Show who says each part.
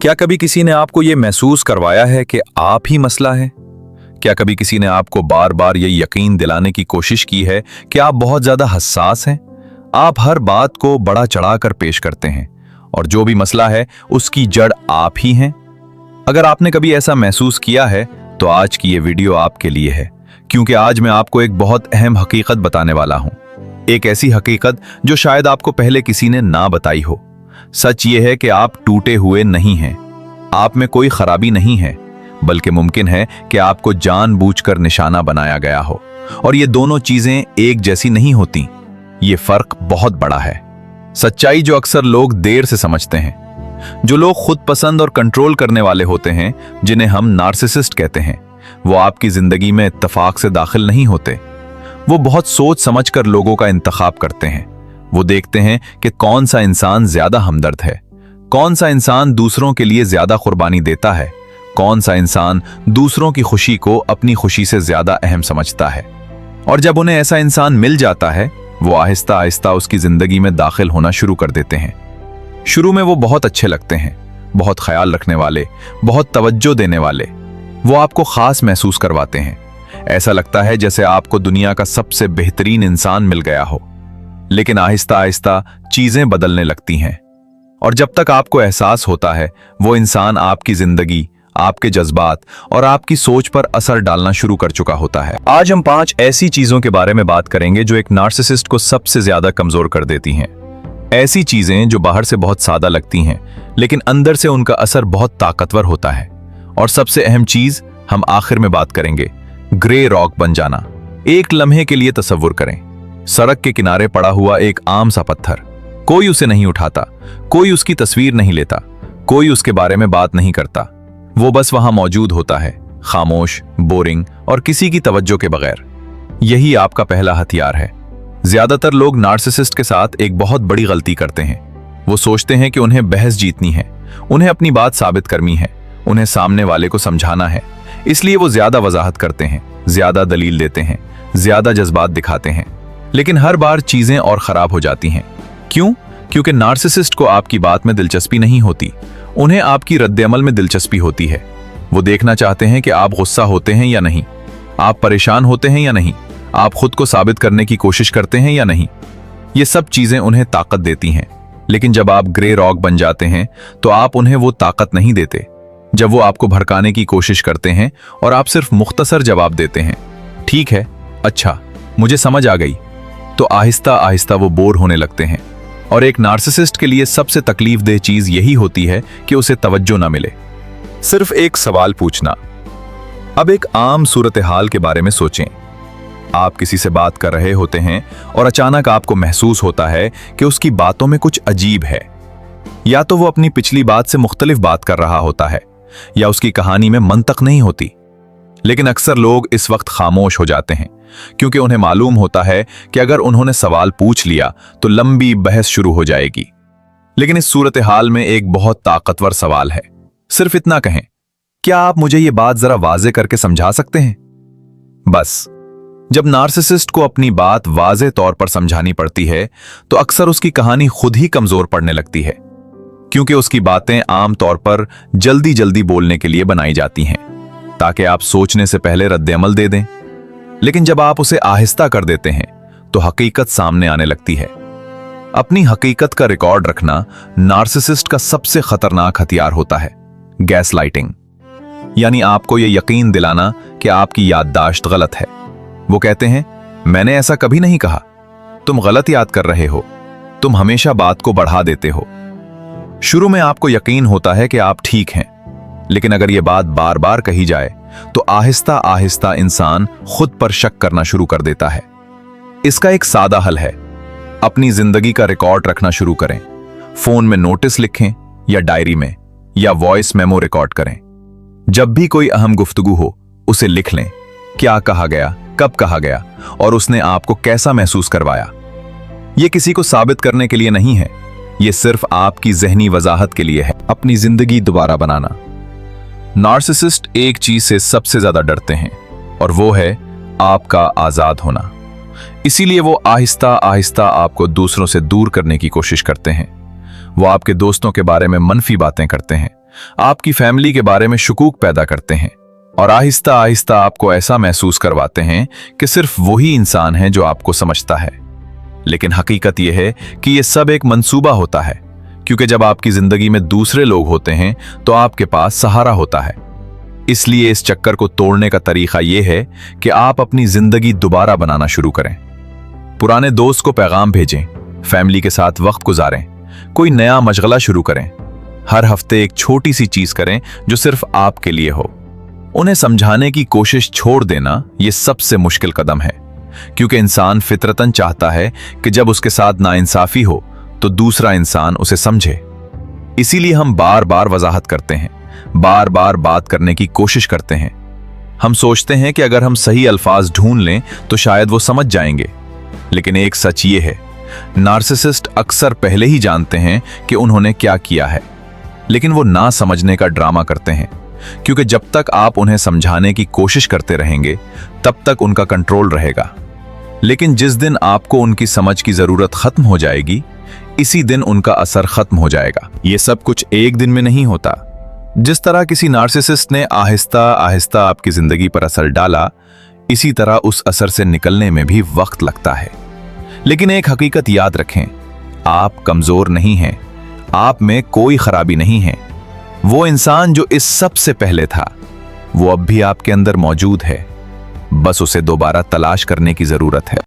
Speaker 1: क्या कभी किसी ने आपको ये महसूस करवाया है कि आप ही मसला है? क्या कभी किसी ने आपको बार बार ये यकीन दिलाने की कोशिश की है कि आप बहुत ज्यादा हसास हैं? आप हर बात को बड़ा चढ़ाकर पेश करते हैं और जो भी मसला है उसकी जड़ आप ही हैं। अगर आपने कभी ऐसा महसूस किया है तो आज की ये वीडियो आपके लिए है, क्योंकि आज मैं आपको एक बहुत अहम हकीकत बताने वाला हूं। एक ऐसी हकीकत जो शायद आपको पहले किसी ने ना बताई हो। सच ये है कि आप टूटे हुए नहीं हैं, आप में कोई खराबी नहीं है, बल्कि मुमकिन है कि आपको जानबूझकर निशाना बनाया गया हो। और ये दोनों चीजें एक जैसी नहीं होती, ये फर्क बहुत बड़ा है। सच्चाई जो अक्सर लोग देर से समझते हैं, जो लोग खुद पसंद और कंट्रोल करने वाले होते हैं, जिन्हें हम नार्सिसिस्ट कहते हैं, वो आपकी जिंदगी में इत्तेफाक से दाखिल नहीं होते। वो बहुत सोच समझकर लोगों का इंतखाब करते हैं। वो देखते हैं कि कौन सा इंसान ज्यादा हमदर्द है, कौन सा इंसान दूसरों के लिए ज्यादा कुर्बानी देता है, कौन सा इंसान दूसरों की खुशी को अपनी खुशी से ज्यादा अहम समझता है। और जब उन्हें ऐसा इंसान मिल जाता है, वो आहिस्ता आहिस्ता उसकी जिंदगी में दाखिल होना शुरू कर देते हैं। शुरू में वो बहुत अच्छे लगते हैं, बहुत ख्याल रखने वाले, बहुत तवज्जो देने वाले। वो आपको खास महसूस करवाते हैं। ऐसा लगता है जैसे आपको दुनिया का सबसे बेहतरीन इंसान मिल गया हो। लेकिन आहिस्ता आहिस्ता चीजें बदलने लगती हैं, और जब तक आपको एहसास होता है वो इंसान आपकी जिंदगी, आपके जज्बात और आपकी सोच पर असर डालना शुरू कर चुका होता है। आज हम 5 ऐसी चीजों के बारे में बात करेंगे जो एक नार्सिसिस्ट को सबसे ज्यादा कमजोर कर देती हैं। ऐसी चीजें जो बाहर से बहुत सादा लगती हैं, लेकिन अंदर से उनका असर बहुत ताकतवर होता है। और सबसे अहम चीज हम आखिर में बात करेंगे, ग्रे रॉक बन जाना। एक लम्हे के लिए तसव्वुर करें, सड़क के किनारे पड़ा हुआ एक आम सा पत्थर। कोई उसे नहीं उठाता, कोई उसकी तस्वीर नहीं लेता, कोई उसके बारे में बात नहीं करता। वो बस वहां मौजूद होता है, खामोश, बोरिंग और किसी की तवज्जो के बगैर। यही आपका पहला हथियार है। ज्यादातर लोग नार्सिसिस्ट के साथ एक बहुत बड़ी गलती करते हैं। वो सोचते हैं कि उन्हें बहस जीतनी है, उन्हें अपनी बात साबित करनी है, उन्हें सामने वाले को समझाना है। इसलिए वो ज्यादा वजाहत करते हैं, ज्यादा दलील देते हैं, ज्यादा जज्बात दिखाते हैं। लेकिन हर बार चीजें और खराब हो जाती हैं। क्यों? क्योंकि नार्सिसिस्ट को आपकी बात में दिलचस्पी नहीं होती, उन्हें आपकी रद्द-ए-अमल में दिलचस्पी होती है। वो देखना चाहते हैं कि आप गुस्सा होते हैं या नहीं, आप परेशान होते हैं या नहीं, आप खुद को साबित करने की कोशिश करते हैं या नहीं। ये सब चीजें उन्हें ताकत देती हैं। लेकिन जब आप ग्रे रॉक बन जाते हैं तो आप उन्हें वो ताकत नहीं देते। जब वो आपको भड़काने की कोशिश करते हैं और आप सिर्फ मुख्तसर जवाब देते हैं, ठीक है, अच्छा, मुझे समझ आ गई, तो आहिस्ता आहिस्ता वो बोर होने लगते हैं। और एक नार्सिसिस्ट के लिए सबसे तकलीफदेह चीज यही होती है कि उसे तवज्जो ना मिले। सिर्फ एक सवाल पूछना। अब एक आम सूरत हाल के बारे में सोचें। आप किसी से बात कर रहे होते हैं और अचानक आपको महसूस होता है कि उसकी बातों में कुछ अजीब है। या तो वो अपनी पिछली बात से मुख्तलिफ बात कर रहा होता है, या उसकी कहानी में मंतक नहीं होती। लेकिन अक्सर लोग इस वक्त खामोश हो जाते हैं, क्योंकि उन्हें मालूम होता है कि अगर उन्होंने सवाल पूछ लिया तो लंबी बहस शुरू हो जाएगी। लेकिन इस सूरत हाल में एक बहुत ताकतवर सवाल है। सिर्फ इतना कहें, क्या आप मुझे ये बात जरा वाजे करके समझा सकते हैं? बस जब नार्सिसिस्ट को अपनी बात वाजे तौर पर समझानी पड़ती है तो अक्सर उसकी कहानी खुद ही कमजोर पड़ने लगती है, क्योंकि उसकी बातें आम तौर पर जल्दी जल्दी बोलने के लिए बनाई जाती हैं, ताकि आप सोचने से पहले रद्द-ए-अमल दे दें। लेकिन जब आप उसे आहिस्ता कर देते हैं तो हकीकत सामने आने लगती है। अपनी हकीकत का रिकॉर्ड रखना नार्सिसिस्ट का सबसे खतरनाक हथियार होता है। गैस लाइटिंग, यानी आपको यह यकीन दिलाना कि आपकी याददाश्त गलत है। वो कहते हैं, मैंने ऐसा कभी नहीं कहा, तुम गलत याद कर रहे हो, तुम हमेशा बात को बढ़ा देते हो। शुरू में आपको यकीन होता है कि आप ठीक हैं, लेकिन अगर यह बात बार बार कही जाए तो आहिस्ता आहिस्ता इंसान खुद पर शक करना शुरू कर देता है। इसका एक सादा हल है, अपनी जिंदगी का रिकॉर्ड रखना शुरू करें। फोन में नोटिस लिखें या डायरी में, या वॉइस मेमो रिकॉर्ड करें। जब भी कोई अहम गुफ्तगू हो उसे लिख लें, क्या कहा गया, कब कहा गया और उसने आपको कैसा महसूस करवाया। यह किसी को साबित करने के लिए नहीं है, यह सिर्फ आपकी ज़हनी वजाहत के लिए है। अपनी जिंदगी दोबारा बनाना। नार्सिसिस्ट एक चीज से सबसे ज्यादा डरते हैं, और वो है आपका आजाद होना। इसीलिए वो आहिस्ता आहिस्ता आपको दूसरों से दूर करने की कोशिश करते हैं। वो आपके दोस्तों के बारे में मनफी बातें करते हैं, आपकी फैमिली के बारे में शकूक पैदा करते हैं और आहिस्ता आहिस्ता आपको ऐसा महसूस करवाते हैं कि सिर्फ वही इंसान है जो आपको समझता है। लेकिन हकीकत यह है कि यह सब एक मंसूबा होता है, क्योंकि जब आपकी जिंदगी में दूसरे लोग होते हैं तो आपके पास सहारा होता है। इसलिए इस चक्कर को तोड़ने का तरीका यह है कि आप अपनी जिंदगी दोबारा बनाना शुरू करें। पुराने दोस्त को पैगाम भेजें, फैमिली के साथ वक्त गुजारें, कोई नया मशगला शुरू करें। हर हफ्ते एक छोटी सी चीज करें जो सिर्फ आपके लिए हो। उन्हें समझाने की कोशिश छोड़ देना यह सबसे मुश्किल कदम है, क्योंकि इंसान फितरतन चाहता है कि जब उसके साथ नाइंसाफी हो तो दूसरा इंसान उसे समझे। इसीलिए हम बार बार वजाहत करते हैं, बार बार बात करने की कोशिश करते हैं। हम सोचते हैं कि अगर हम सही अल्फाज ढूंढ लें तो शायद वो समझ जाएंगे। लेकिन एक सच ये है, नार्सिसिस्ट अक्सर पहले ही जानते हैं कि उन्होंने क्या किया है, लेकिन वो ना समझने का ड्रामा करते हैं, क्योंकि जब तक आप उन्हें समझाने की कोशिश करते रहेंगे तब तक उनका कंट्रोल रहेगा। लेकिन जिस दिन आपको उनकी समझ की जरूरत खत्म हो जाएगी, इसी दिन उनका असर खत्म हो जाएगा। ये सब कुछ एक दिन में नहीं होता। जिस तरह किसी नार्सिसिस्ट ने आहिस्ता आहिस्ता आपकी जिंदगी पर असर डाला, इसी तरह उस असर से निकलने में भी वक्त लगता है। लेकिन एक हकीकत याद रखें, आप कमजोर नहीं हैं, आप में कोई खराबी नहीं है। वो इंसान जो इस सब से पहले था, वो अब भी आपके अंदर मौजूद है, बस उसे दोबारा तलाश करने की जरूरत है।